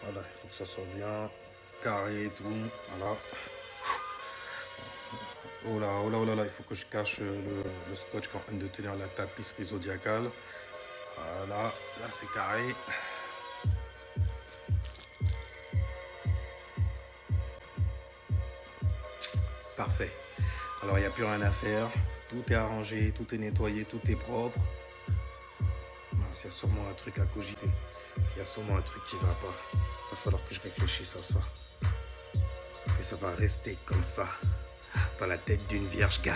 Voilà, il faut que ça soit bien carré et tout. Voilà. Oh là, oh là, oh là, là, il faut que je cache le scotch qui est en train de tenir la tapisserie zodiacale. Voilà, là c'est carré. Parfait. Alors il n'y a plus rien à faire. Tout est arrangé, tout est nettoyé, tout est propre. Mince, il y a sûrement un truc à cogiter. Il y a sûrement un truc qui ne va pas. Il va falloir que je réfléchisse à ça. Et ça va rester comme ça, dans la tête d'une vierge, gars.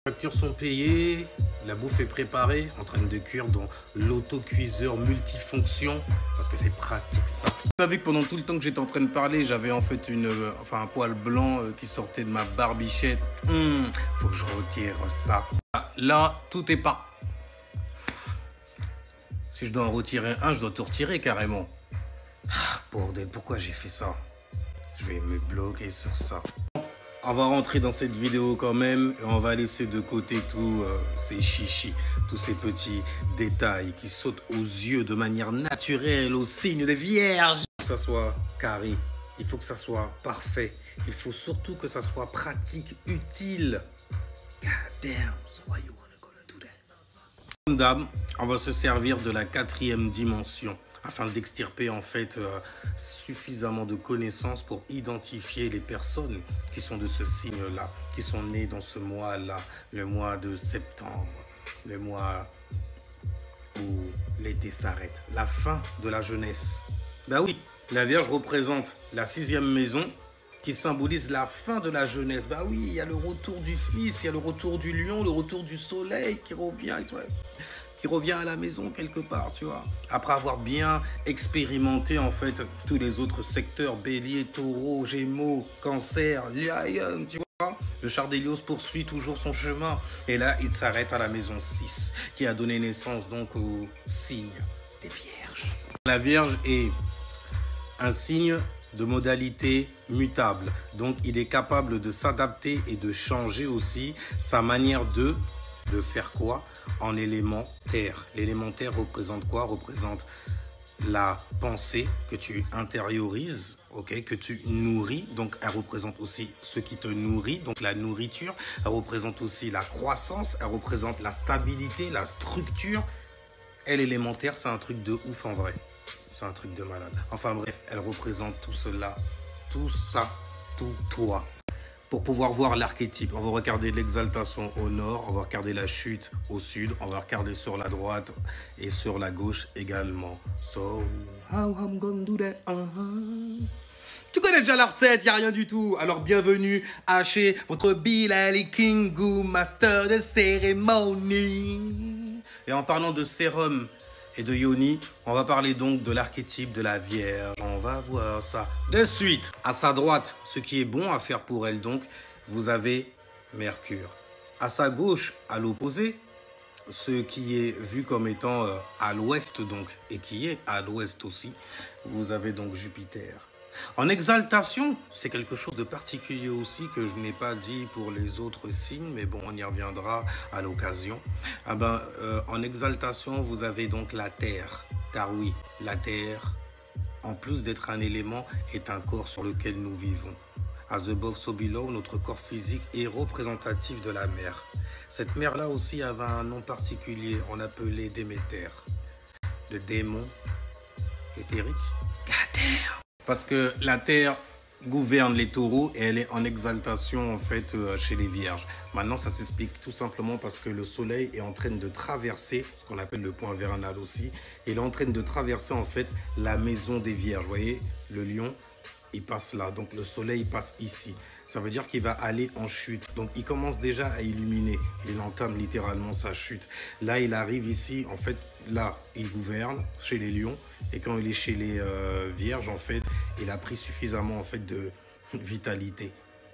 Les factures sont payées, la bouffe est préparée, en train de cuire dans l'autocuiseur multifonction, parce que c'est pratique ça. Vous savez que pendant tout le temps que j'étais en train de parler, j'avais en fait un poil blanc qui sortait de ma barbichette. Faut que je retire ça. Là, tout est pas. Si je dois en retirer un, je dois tout retirer carrément. Bordel, pourquoi j'ai fait ça? Je vais me bloquer sur ça. On va rentrer dans cette vidéo quand même et on va laisser de côté tous ces chichis, tous ces petits détails qui sautent aux yeux de manière naturelle au signe des vierges. Il faut que ça soit carré, il faut que ça soit parfait, il faut surtout que ça soit pratique, utile. God damn, so why you wanna go to that? Comme d'hab, on va se servir de la 4e dimension afin d'extirper en fait suffisamment de connaissances pour identifier les personnes qui sont de ce signe-là, qui sont nées dans ce mois-là, le mois de septembre, le mois où l'été s'arrête, la fin de la jeunesse. Ben oui, la Vierge représente la 6e maison qui symbolise la fin de la jeunesse. Ben oui, il y a le retour du Fils, il y a le retour du lion, le retour du soleil qui revient, qui revient à la maison quelque part, tu vois. Après avoir bien expérimenté en fait tous les autres secteurs, bélier, taureau, gémeaux, cancer, lion, tu vois. Le char d'Hélios poursuit toujours son chemin. Et là, il s'arrête à la maison 6, qui a donné naissance donc au signe des vierges. La Vierge est un signe de modalité mutable. Donc, il est capable de s'adapter et de changer aussi sa manière de faire quoi? En élément terre. L'élément terre représente quoi? Représente la pensée que tu intériorises, ok, que tu nourris. Donc, elle représente aussi ce qui te nourrit, donc la nourriture. Elle représente aussi la croissance. Elle représente la stabilité, la structure. Et l'élémentaire, c'est un truc de ouf en vrai. C'est un truc de malade. Enfin bref, elle représente tout cela, tout ça, tout toi. Pour pouvoir voir l'archétype, on va regarder l'exaltation au nord, on va regarder la chute au sud, on va regarder sur la droite et sur la gauche également. So, how I'm gonna do that? Tu connais déjà la recette, il n'y a rien du tout. Alors bienvenue à chez votre Bilal Kingu, master de cérémonie. Et en parlant de sérum et de yoni, on va parler donc de l'archétype de la Vierge. On va voir ça de suite. À sa droite, ce qui est bon à faire pour elle donc, vous avez Mercure. À sa gauche, à l'opposé, ce qui est vu comme étant à l'ouest donc, et qui est à l'ouest aussi, vous avez donc Jupiter. En exaltation, c'est quelque chose de particulier aussi que je n'ai pas dit pour les autres signes, mais bon, on y reviendra à l'occasion. En exaltation, vous avez donc la Terre, car oui, la Terre, en plus d'être un élément, est un corps sur lequel nous vivons. As above, so below, notre corps physique est représentatif de la mer. Cette mer-là aussi avait un nom particulier, on l'appelait Déméter, le démon éthérique. Parce que la Terre gouverne les taureaux et elle est en exaltation en fait chez les vierges. Maintenant, ça s'explique tout simplement parce que le soleil est en train de traverser, ce qu'on appelle le point vernal aussi, il est en train de traverser en fait la maison des vierges. Vous voyez, le lion, il passe là, donc le soleil il passe ici. Ça veut dire qu'il va aller en chute. Donc il commence déjà à illuminer. Il entame littéralement sa chute. Là, il arrive ici, en fait, là, il gouverne chez les lions. Et quand il est chez les vierges, en fait, il a pris suffisamment en fait de vitalité,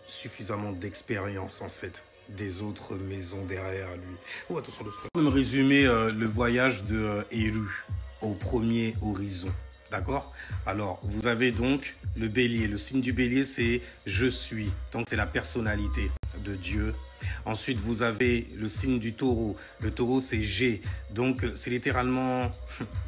suffisamment d'expérience en fait des autres maisons derrière lui. Oh, attention, je vais me résumer le voyage de Héru au premier horizon. D'accord? Alors, vous avez donc le bélier. Le signe du bélier, c'est « je suis ». Donc, c'est la personnalité de Dieu. Ensuite, vous avez le signe du taureau. Le taureau, c'est « j'ai ». Donc, c'est littéralement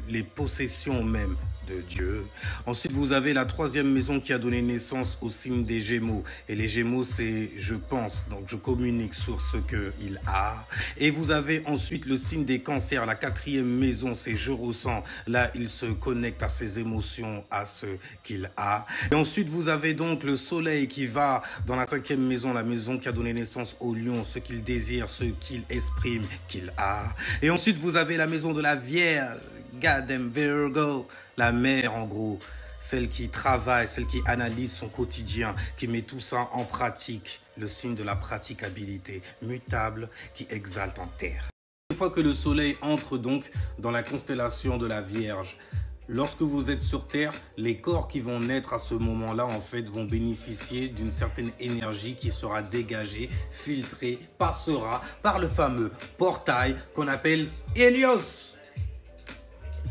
les possessions même. de Dieu. Ensuite, vous avez la troisième maison qui a donné naissance au signe des Gémeaux. Et les Gémeaux, c'est je pense, donc je communique sur ce qu'il a. Et vous avez ensuite le signe des Cancers. La quatrième maison, c'est je ressens. Là, il se connecte à ses émotions, à ce qu'il a. Et ensuite, vous avez donc le Soleil qui va dans la cinquième maison, la maison qui a donné naissance au Lion, ce qu'il désire, ce qu'il exprime, qu'il a. Et ensuite, vous avez la maison de la Vierge, Goddamn Virgo, la mère en gros, celle qui travaille, celle qui analyse son quotidien, qui met tout ça en pratique, le signe de la praticabilité, mutable, qui exalte en terre. Une fois que le Soleil entre donc dans la constellation de la Vierge, lorsque vous êtes sur Terre, les corps qui vont naître à ce moment-là, en fait, vont bénéficier d'une certaine énergie qui sera dégagée, filtrée, passera par le fameux portail qu'on appelle Hélios.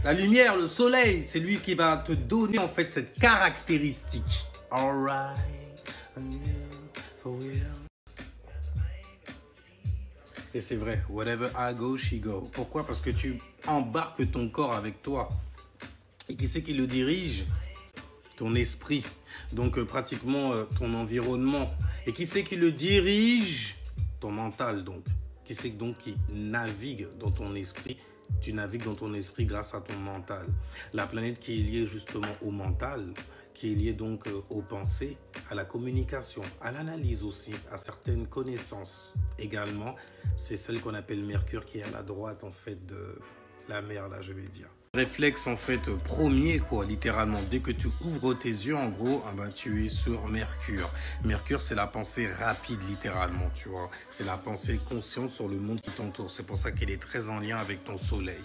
La lumière, le soleil, c'est lui qui va te donner, en fait, cette caractéristique. Alright, for real. Et c'est vrai, wherever I go, she go. Pourquoi? Parce que tu embarques ton corps avec toi. Et qui c'est qui le dirige? Ton esprit. Donc pratiquement ton environnement. Et qui c'est qui le dirige? Ton mental donc. Qui c'est donc qui navigue dans ton esprit? Tu navigues dans ton esprit grâce à ton mental. La planète qui est liée justement au mental, qui est liée donc aux pensées, à la communication, à l'analyse aussi, à certaines connaissances également, c'est celle qu'on appelle Mercure qui est à la droite en fait de la mer là je vais dire. Réflexe en fait premier quoi, littéralement, dès que tu ouvres tes yeux en gros, ah ben, tu es sur Mercure. Mercure c'est la pensée rapide littéralement, tu vois, c'est la pensée consciente sur le monde qui t'entoure, c'est pour ça qu'elle est très en lien avec ton soleil.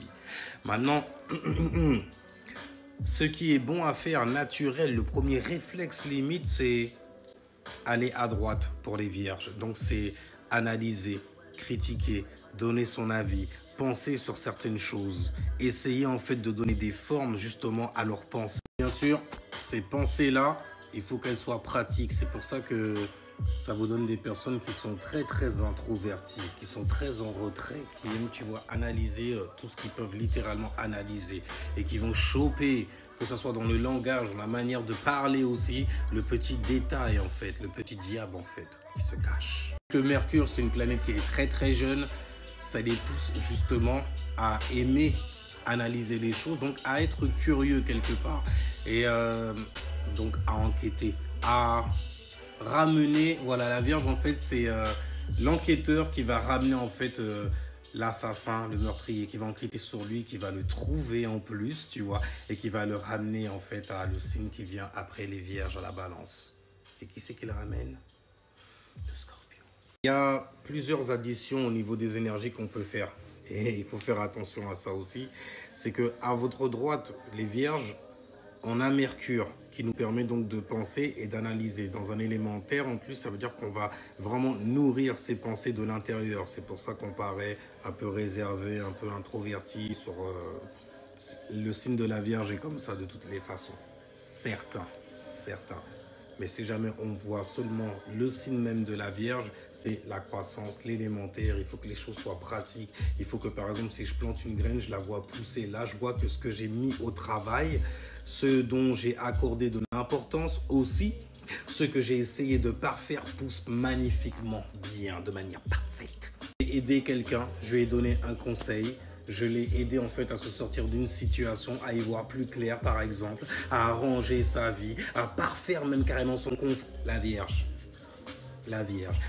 Maintenant, ce qui est bon à faire naturel, le premier réflexe limite c'est aller à droite pour les vierges, donc c'est analyser, critiquer, donner son avis, penser sur certaines choses, essayer en fait de donner des formes justement à leurs pensées. Bien sûr, ces pensées-là, il faut qu'elles soient pratiques. C'est pour ça que ça vous donne des personnes qui sont très introverties, qui sont très en retrait, qui aiment, tu vois, analyser tout ce qu'ils peuvent littéralement analyser et qui vont choper, que ce soit dans le langage, dans la manière de parler aussi, le petit détail en fait, le petit diable en fait, qui se cache. Que Mercure, c'est une planète qui est très jeune. Ça les pousse justement à aimer analyser les choses, donc à être curieux quelque part et donc à enquêter, à ramener, voilà, la Vierge en fait c'est l'enquêteur qui va ramener en fait l'assassin, le meurtrier, qui va enquêter sur lui, qui va le trouver en plus, tu vois, et qui va le ramener en fait à le signe qui vient après les Vierges à la Balance. Et qui c'est qui le ramène? Le Scorpion. Il y a plusieurs additions au niveau des énergies qu'on peut faire et il faut faire attention à ça aussi. C'est que à votre droite, les Vierges, on a Mercure qui nous permet donc de penser et d'analyser. Dans un élémentaire, en plus, ça veut dire qu'on va vraiment nourrir ses pensées de l'intérieur. C'est pour ça qu'on paraît un peu réservé, un peu introverti. Sur le signe de la Vierge est comme ça de toutes les façons. Certains. Mais si jamais on voit seulement le signe même de la Vierge, c'est la croissance, l'élémentaire. Il faut que les choses soient pratiques. Il faut que, par exemple, si je plante une graine, je la vois pousser. Là, je vois que ce que j'ai mis au travail, ce dont j'ai accordé de l'importance aussi, ce que j'ai essayé de parfaire pousse magnifiquement bien, de manière parfaite. J'ai aidé quelqu'un, je lui ai donné un conseil. Je l'ai aidé en fait à se sortir d'une situation, à y voir plus clair par exemple, à arranger sa vie, à parfaire même carrément son confort. La Vierge,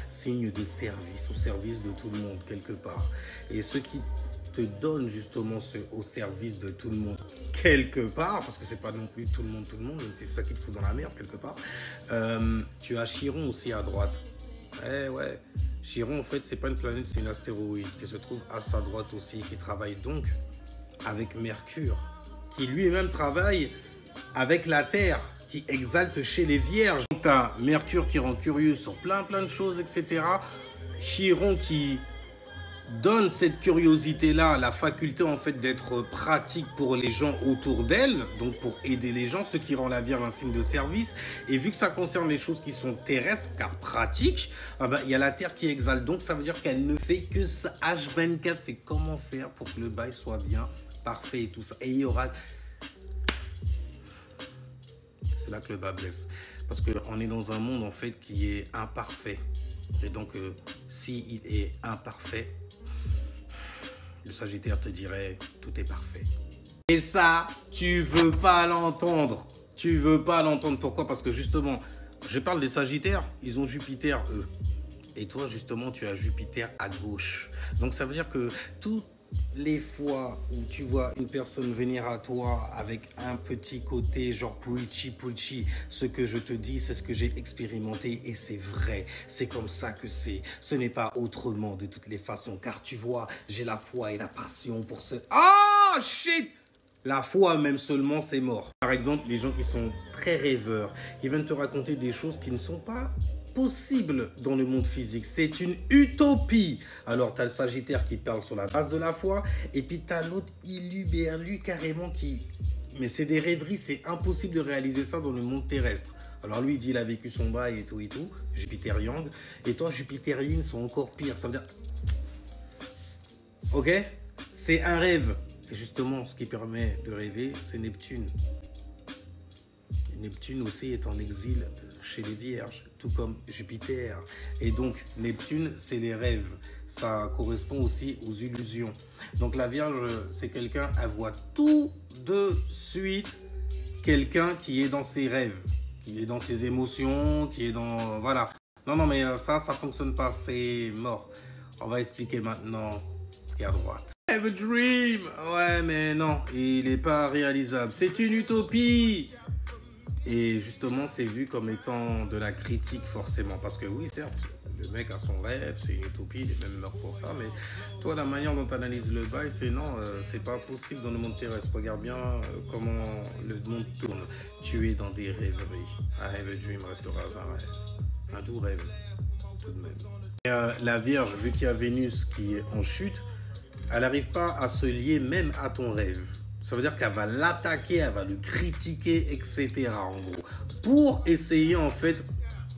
signe de service, au service de tout le monde quelque part. Et ce qui te donne justement au service de tout le monde quelque part, parce que c'est pas non plus tout le monde, même si c'est ça qui te fout dans la merde quelque part, tu as Chiron aussi à droite. Ouais. Chiron, en fait, c'est pas une planète, c'est une astéroïde qui se trouve à sa droite aussi, qui travaille donc avec Mercure, qui lui-même travaille avec la Terre, qui exalte chez les Vierges. Donc, tu as Mercure qui rend curieux sur plein de choses, etc. Chiron qui donne cette curiosité-là, la faculté en fait d'être pratique pour les gens autour d'elle, donc pour aider les gens, ce qui rend la Vierge un signe de service. Et vu que ça concerne les choses qui sont terrestres, car pratiques, il y a la Terre qui exalte. Donc ça veut dire qu'elle ne fait que ça H24, c'est comment faire pour que le bail soit bien, parfait et tout ça. Et il y aura C'est là que le bas blesse. Parce qu'on est dans un monde, en fait, qui est imparfait. Et donc, s'il est imparfait, le Sagittaire te dirait, tout est parfait. Et ça, tu veux pas l'entendre. Tu veux pas l'entendre. Pourquoi? Parce que justement, je parle des Sagittaires, ils ont Jupiter, eux. Et toi, justement, tu as Jupiter à gauche. Donc, ça veut dire que toutes les fois où tu vois une personne venir à toi avec un petit côté genre preachy, ce que je te dis, c'est ce que j'ai expérimenté et c'est vrai. C'est comme ça que c'est. Ce n'est pas autrement de toutes les façons. Car tu vois, j'ai la foi et la passion pour ce... Oh, shit! La foi, même seulement, c'est mort. Par exemple, les gens qui sont très rêveurs, qui viennent te raconter des choses qui ne sont pas possibles dans le monde physique. C'est une utopie. Alors, tu as le Sagittaire qui parle sur la base de la foi, et puis tu as l'autre Berlu carrément qui... Mais c'est des rêveries, c'est impossible de réaliser ça dans le monde terrestre. Alors lui, il dit il a vécu son bail et tout, Jupiter Yang. Et toi, Jupiter Yin sont encore pires. Ça veut dire... Ok? C'est un rêve. Et justement, ce qui permet de rêver, c'est Neptune. Et Neptune aussi est en exil chez les Vierges, tout comme Jupiter. Et donc, Neptune, c'est les rêves. Ça correspond aussi aux illusions. Donc, la Vierge, c'est quelqu'un, elle voit tout de suite quelqu'un qui est dans ses rêves, qui est dans ses émotions, qui est dans... Voilà. Non, mais ça fonctionne pas. C'est mort. On va expliquer maintenant ce qu'il y a à droite. Have a dream. Ouais, mais non, il n'est pas réalisable. C'est une utopie. Et justement, c'est vu comme étant de la critique, forcément. Parce que oui, certes, le mec a son rêve, c'est une utopie, il est même mort pour ça. Mais toi, la manière dont tu analyses le bail, c'est non, c'est pas possible dans le monde terrestre. Regarde bien comment le monde tourne. Tu es dans des rêveries. I have a dream restera un rêve. Un doux rêve, tout de même. Et, la Vierge, vu qu'il y a Vénus qui est en chute, elle n'arrive pas à se lier même à ton rêve. Ça veut dire qu'elle va l'attaquer, elle va le critiquer, etc. en gros. Pour essayer en fait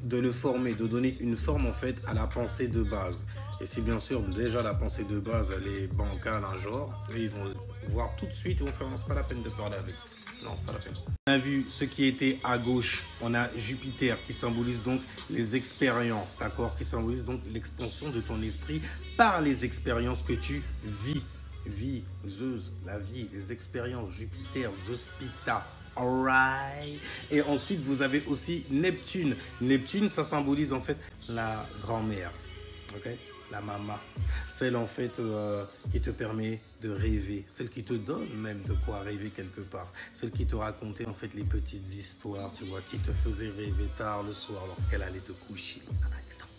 de le former, de donner une forme en fait à la pensée de base. Et si bien sûr déjà la pensée de base elle est bancale, un genre, eux, ils vont le voir tout de suite, ils vont faire non, c'est pas la peine de parler avec. Non, c'est pas la peine. On a vu ce qui était à gauche, on a Jupiter qui symbolise donc les expériences, d'accord, qui symbolise donc l'expansion de ton esprit par les expériences que tu vis. Vie, Zeus, la vie, les expériences, Jupiter, Zeus, Pita. Alright. Et ensuite, vous avez aussi Neptune. Neptune, ça symbolise en fait la grand-mère. Ok? La maman. Celle en fait qui te permet de rêver. Celle qui te donne même de quoi rêver quelque part. Celle qui te racontait en fait les petites histoires, tu vois, qui te faisait rêver tard le soir lorsqu'elle allait te coucher, par exemple.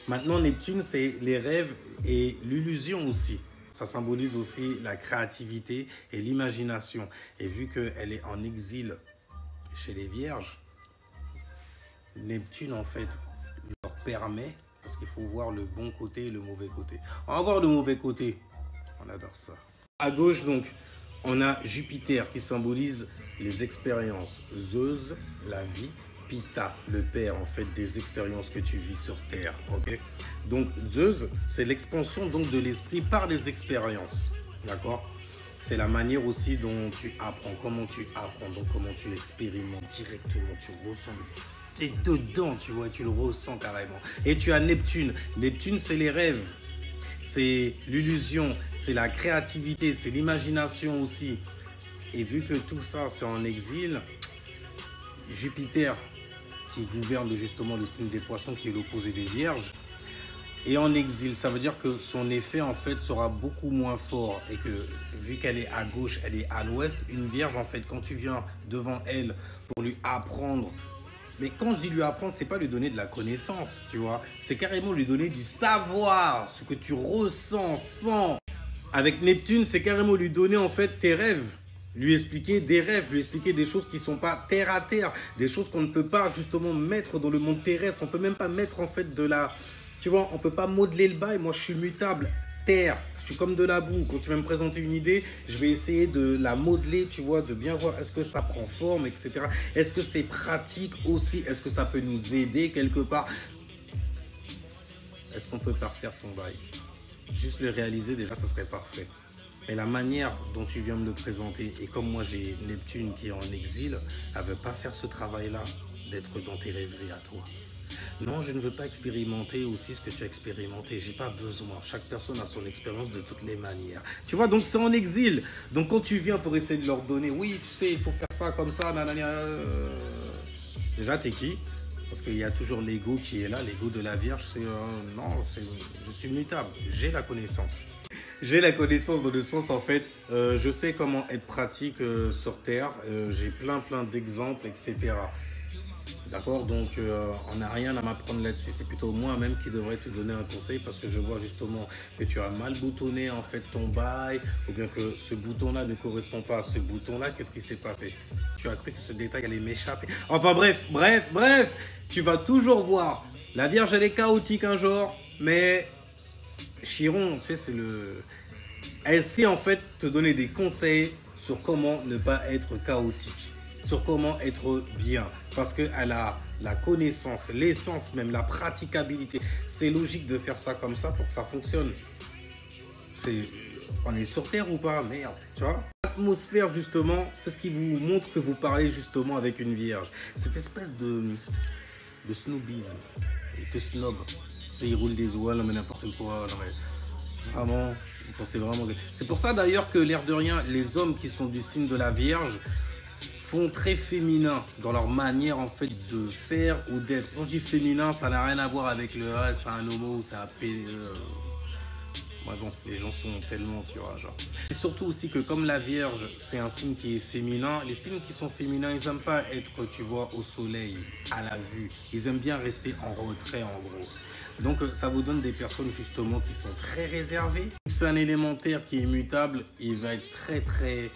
Maintenant, Neptune, c'est les rêves et l'illusion aussi. Ça symbolise aussi la créativité et l'imagination. Et vu qu'elle est en exil chez les Vierges, Neptune, en fait, leur permet, parce qu'il faut voir le bon côté et le mauvais côté. On va voir le mauvais côté. On adore ça. À gauche, donc, on a Jupiter qui symbolise les expériences. Zeus, la vie. Pita, le père en fait des expériences que tu vis sur Terre, ok? Donc Zeus, c'est l'expansion donc de l'esprit par des expériences, d'accord? C'est la manière aussi dont tu apprends, comment tu apprends, donc comment tu expérimentes directement, tu ressens, tu es dedans, tu vois, tu le ressens carrément. Et tu as Neptune. Neptune, c'est les rêves, c'est l'illusion, c'est la créativité, c'est l'imagination aussi. Et vu que tout ça, c'est en exil, Jupiter, qui gouverne justement le signe des poissons, qui est l'opposé des vierges, et en exil. Ça veut dire que son effet en fait sera beaucoup moins fort et que vu qu'elle est à gauche, elle est à l'ouest, une vierge en fait, quand tu viens devant elle pour lui apprendre, mais quand je dis lui apprendre, c'est pas lui donner de la connaissance, tu vois, c'est carrément lui donner du savoir, ce que tu ressens, sens. Avec Neptune, c'est carrément lui donner en fait tes rêves. Lui expliquer des rêves, lui expliquer des choses qui ne sont pas terre à terre, des choses qu'on ne peut pas justement mettre dans le monde terrestre. On ne peut même pas mettre en fait de la... Tu vois, on ne peut pas modeler le bail. Moi, je suis mutable. Terre, je suis comme de la boue. Quand tu vas me présenter une idée, je vais essayer de la modeler, tu vois, de bien voir est-ce que ça prend forme, etc. Est-ce que c'est pratique aussi? Est-ce que ça peut nous aider quelque part? Est-ce qu'on peut parfaire ton bail? Juste le réaliser, déjà, ce serait parfait. Mais la manière dont tu viens me le présenter, et comme moi j'ai Neptune qui est en exil, elle ne veut pas faire ce travail-là, d'être dans tes rêveries à toi. Non, je ne veux pas expérimenter aussi ce que tu as expérimenté. J'ai pas besoin. Chaque personne a son expérience de toutes les manières. Tu vois, donc c'est en exil. Donc quand tu viens pour essayer de leur donner, oui, tu sais, il faut faire ça comme ça, nanana, déjà, t'es qui? Parce qu'il y a toujours l'ego qui est là, l'ego de la Vierge, c'est non, je suis mutable, j'ai la connaissance. J'ai la connaissance dans le sens, en fait, je sais comment être pratique sur Terre, j'ai plein d'exemples, etc. D'accord, donc on n'a rien à m'apprendre là-dessus. C'est plutôt moi-même qui devrais te donner un conseil parce que je vois justement que tu as mal boutonné en fait ton bail ou bien que ce bouton-là ne correspond pas à ce bouton-là. Qu'est-ce qui s'est passé? Tu as cru que ce détail allait m'échapper. Enfin bref, tu vas toujours voir. La Vierge, elle est chaotique un jour, mais Chiron, tu sais, c'est le... Elle sait en fait te donner des conseils sur comment ne pas être chaotique, sur comment être bien, parce qu'elle a la connaissance, l'essence même, la praticabilité. C'est logique de faire ça comme ça pour que ça fonctionne. On est sur Terre ou pas? Merde, tu vois? L'atmosphère, justement, c'est ce qui vous montre que vous parlez justement avec une vierge. Cette espèce de snobisme, et de snob. Il roule des oies, non mais n'importe quoi, non mais vraiment, vous pensez vraiment... C'est pour ça d'ailleurs que l'air de rien, les hommes qui sont du signe de la Vierge font très féminin dans leur manière en fait de faire ou d'être. Quand je dis féminin, ça n'a rien à voir avec le ah, c'est un homo ou c'est un pédé. Ouais, bon, les gens sont tellement, tu vois, genre. Et surtout aussi que comme la Vierge, c'est un signe qui est féminin, les signes qui sont féminins, ils n'aiment pas être, tu vois, au soleil, à la vue. Ils aiment bien rester en retrait, en gros. Donc, ça vous donne des personnes, justement, qui sont très réservées. C'est un élémentaire qui est mutable, il va être très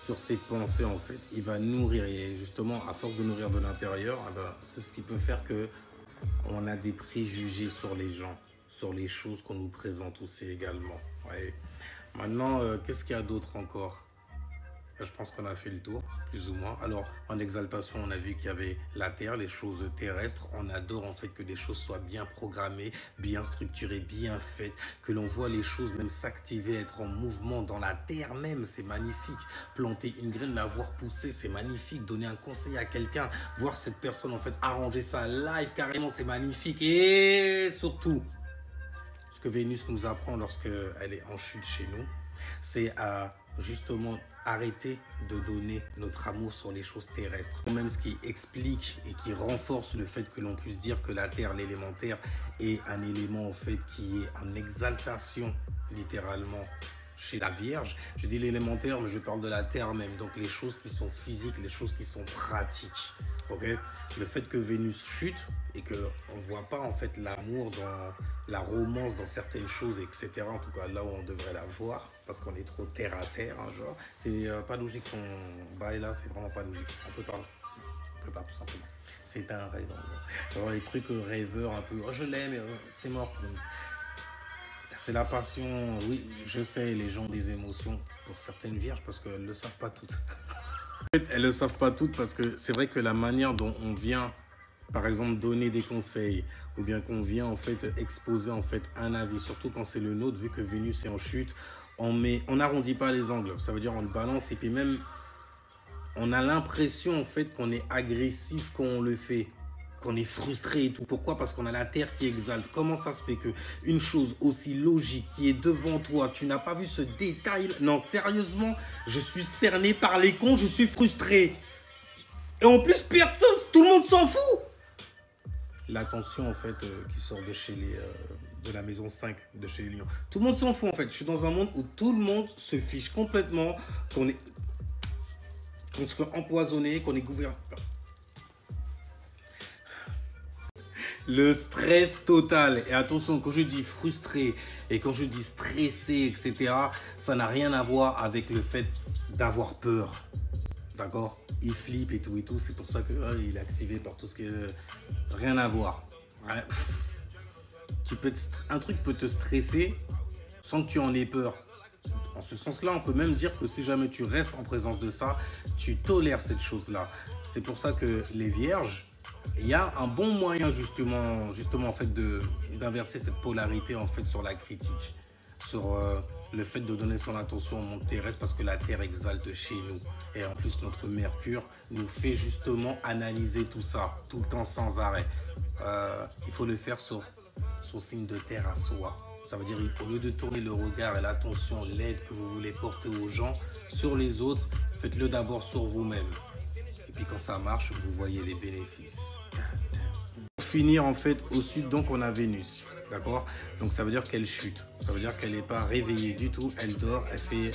sur ses pensées, en fait. Il va nourrir, et justement, à force de nourrir de l'intérieur, eh ben, c'est ce qui peut faire que on a des préjugés sur les gens, sur les choses qu'on nous présente aussi également. Ouais. Maintenant, qu'est-ce qu'il y a d'autre encore? Je pense qu'on a fait le tour, plus ou moins. Alors, en exaltation, on a vu qu'il y avait la Terre, les choses terrestres. On adore en fait que les choses soient bien programmées, bien structurées, bien faites, que l'on voit les choses même s'activer, être en mouvement dans la Terre même, c'est magnifique. Planter une graine, la voir pousser, c'est magnifique. Donner un conseil à quelqu'un, voir cette personne en fait arranger ça live carrément, c'est magnifique. Et surtout, ce que Vénus nous apprend lorsqu'elle est en chute chez nous, c'est à justement arrêter de donner notre amour sur les choses terrestres. Même ce qui explique et qui renforce le fait que l'on puisse dire que la Terre, l'élémentaire, est un élément en fait qui est en exaltation littéralement chez la Vierge. Je dis l'élémentaire, mais je parle de la Terre même. Donc les choses qui sont physiques, les choses qui sont pratiques. Okay? Le fait que Vénus chute et qu'on ne voit pas en fait l'amour dans la romance dans certaines choses, etc. En tout cas là où on devrait la voir, parce qu'on est trop terre à terre, hein, genre. C'est pas logique qu'on baille là, c'est vraiment pas logique. On peut pas tout simplement. C'est un rêve. Alors, les trucs rêveurs un peu, oh, je l'aime, c'est mort. C'est la passion, oui, je sais, les gens ont des émotions pour certaines vierges parce qu'elles ne le savent pas toutes. En fait, elles ne le savent pas toutes parce que c'est vrai que la manière dont on vient, par exemple, donner des conseils ou bien qu'on vient en fait exposer en fait un avis, surtout quand c'est le nôtre, vu que Vénus est en chute, on n'arrondit pas les angles. Ça veut dire on le balance et puis même on a l'impression en fait qu'on est agressif quand on le fait, qu'on est frustré et tout. Pourquoi? Parce qu'on a la Terre qui exalte. Comment ça se fait que une chose aussi logique qui est devant toi, tu n'as pas vu ce détail? Non, sérieusement, je suis cerné par les cons, je suis frustré. Et en plus, personne, tout le monde s'en fout. L'attention en fait qui sort de chez de la maison 5 de chez les lions. Tout le monde s'en fout en fait. Je suis dans un monde où tout le monde se fiche complètement, qu'on se fait empoisonner, qu'on est gouverné. Le stress total. Et attention, quand je dis frustré et quand je dis stressé, etc., ça n'a rien à voir avec le fait d'avoir peur. D'accord? Il flippe et tout. C'est pour ça qu'il est activé par tout ce qui est... Rien à voir. Ouais. Un truc peut te stresser sans que tu en aies peur. En ce sens-là, on peut même dire que si jamais tu restes en présence de ça, tu tolères cette chose-là. C'est pour ça que les vierges, il y a un bon moyen justement en fait d'inverser cette polarité en fait sur la critique, sur le fait de donner son attention au monde terrestre parce que la Terre exalte chez nous. Et en plus, notre Mercure nous fait justement analyser tout ça, tout le temps sans arrêt. Il faut le faire sur son signe de terre à soi. Ça veut dire au lieu de tourner le regard et l'attention, l'aide que vous voulez porter aux gens sur les autres, faites-le d'abord sur vous-même. Et puis quand ça marche, vous voyez les bénéfices. Pour finir, en fait, au sud, donc on a Vénus. D'accord? Donc ça veut dire qu'elle chute. Ça veut dire qu'elle n'est pas réveillée du tout. Elle dort, elle fait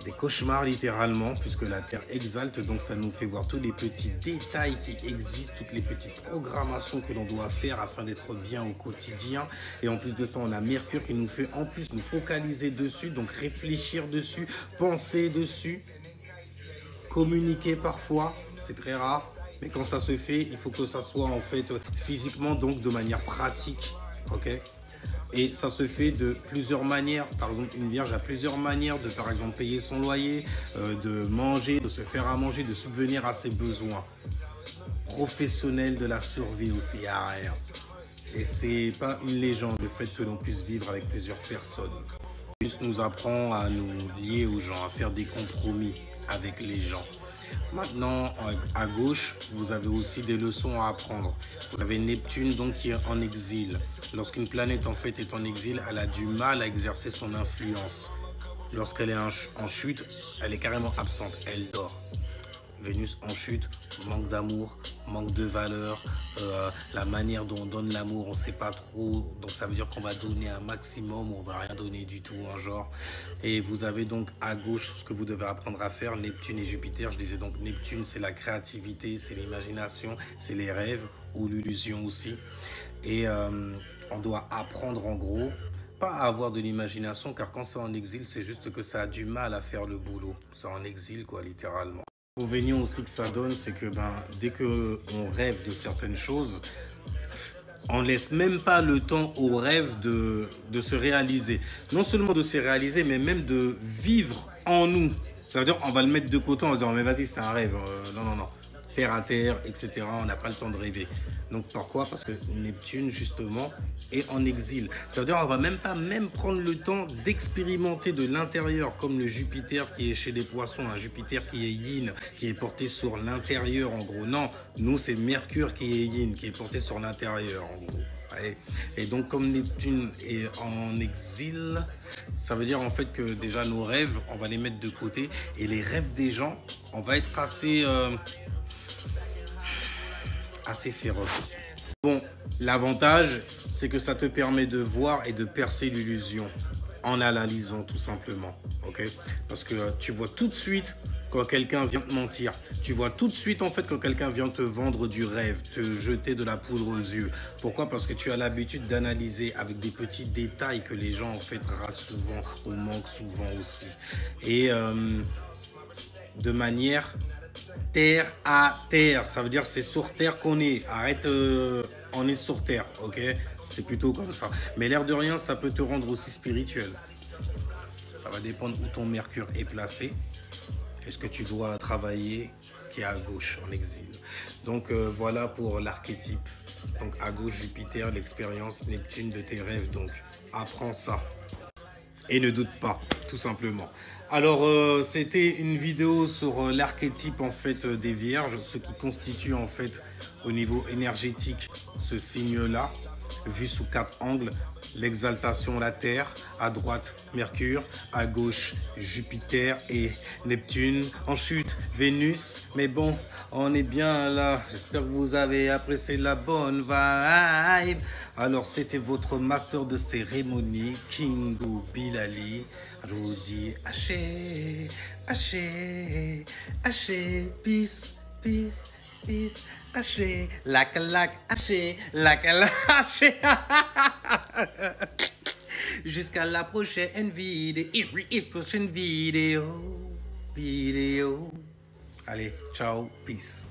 des cauchemars littéralement, puisque la Terre exalte. Donc ça nous fait voir tous les petits détails qui existent, toutes les petites programmations que l'on doit faire afin d'être bien au quotidien. Et en plus de ça, on a Mercure qui nous fait en plus nous focaliser dessus, donc réfléchir dessus, penser dessus, communiquer parfois. C'est très rare. Mais quand ça se fait, il faut que ça soit en fait physiquement, donc de manière pratique. Ok, et ça se fait de plusieurs manières. Par exemple, une vierge a plusieurs manières de, par exemple, payer son loyer, de manger, de se faire à manger, de subvenir à ses besoins. Professionnel de la survie aussi, arrière. Et c'est pas une légende le fait que l'on puisse vivre avec plusieurs personnes. Vénus nous apprend à nous lier aux gens, à faire des compromis avec les gens. Maintenant, à gauche, vous avez aussi des leçons à apprendre. Vous avez Neptune donc qui est en exil. Lorsqu'une planète en fait est en exil, elle a du mal à exercer son influence. Lorsqu'elle est en chute, elle est carrément absente, elle dort. Vénus en chute, manque d'amour, manque de valeur, la manière dont on donne l'amour, on ne sait pas trop. Donc ça veut dire qu'on va donner un maximum ou on ne va rien donner du tout, un genre. Et vous avez donc à gauche ce que vous devez apprendre à faire, Neptune et Jupiter. Je disais donc Neptune, c'est la créativité, c'est l'imagination, c'est les rêves ou l'illusion aussi. Et on doit apprendre en gros, pas à avoir de l'imagination, car quand c'est en exil, c'est juste que ça a du mal à faire le boulot. C'est en exil, quoi, littéralement. L'inconvénient aussi que ça donne, c'est que dès qu'on rêve de certaines choses, on laisse même pas le temps au rêve de se réaliser. Non seulement de se réaliser, mais même de vivre en nous. Ça veut dire qu'on va le mettre de côté en disant mais vas-y, c'est un rêve. Non, non, non. Terre à terre, etc. On n'a pas le temps de rêver. Donc pourquoi? Parce que Neptune, justement, est en exil. Ça veut dire qu'on ne va même pas prendre le temps d'expérimenter de l'intérieur, comme le Jupiter qui est chez les poissons, un Jupiter qui est yin, qui est porté sur l'intérieur, en gros. Non, nous, c'est Mercure qui est yin, qui est porté sur l'intérieur, en gros. Et donc, comme Neptune est en exil, ça veut dire en fait que déjà nos rêves, on va les mettre de côté. Et les rêves des gens, on va être assez féroce. Bon, l'avantage, c'est que ça te permet de voir et de percer l'illusion en analysant tout simplement, ok? Parce que tu vois tout de suite quand quelqu'un vient te mentir. Tu vois tout de suite en fait quand quelqu'un vient te vendre du rêve, te jeter de la poudre aux yeux. Pourquoi? Parce que tu as l'habitude d'analyser avec des petits détails que les gens en fait ratent souvent ou manquent souvent aussi. Et de manière terre à terre, ça veut dire c'est sur terre qu'on est. Arrête, on est sur terre, ok? C'est plutôt comme ça. Mais l'air de rien, ça peut te rendre aussi spirituel. Ça va dépendre où ton Mercure est placé. Est-ce que tu dois travailler qui est à gauche, en exil. Donc voilà pour l'archétype. Donc à gauche, Jupiter, l'expérience, Neptune de tes rêves. Donc apprends ça. Et ne doute pas, tout simplement. Alors, c'était une vidéo sur l'archétype en fait des Vierges, ce qui constitue en fait au niveau énergétique ce signe-là, vu sous 4 angles. L'exaltation, la Terre, à droite Mercure, à gauche Jupiter et Neptune, en chute Vénus. Mais bon, on est bien là. J'espère que vous avez apprécié la bonne vibe. Alors c'était votre master de cérémonie, Kingo Bilali. Je vous dis haché, haché, haché, peace, peace, peace. Haché, lac, haché, lac, haché. Jusqu'à la prochaine vidéo. Allez, ciao, peace.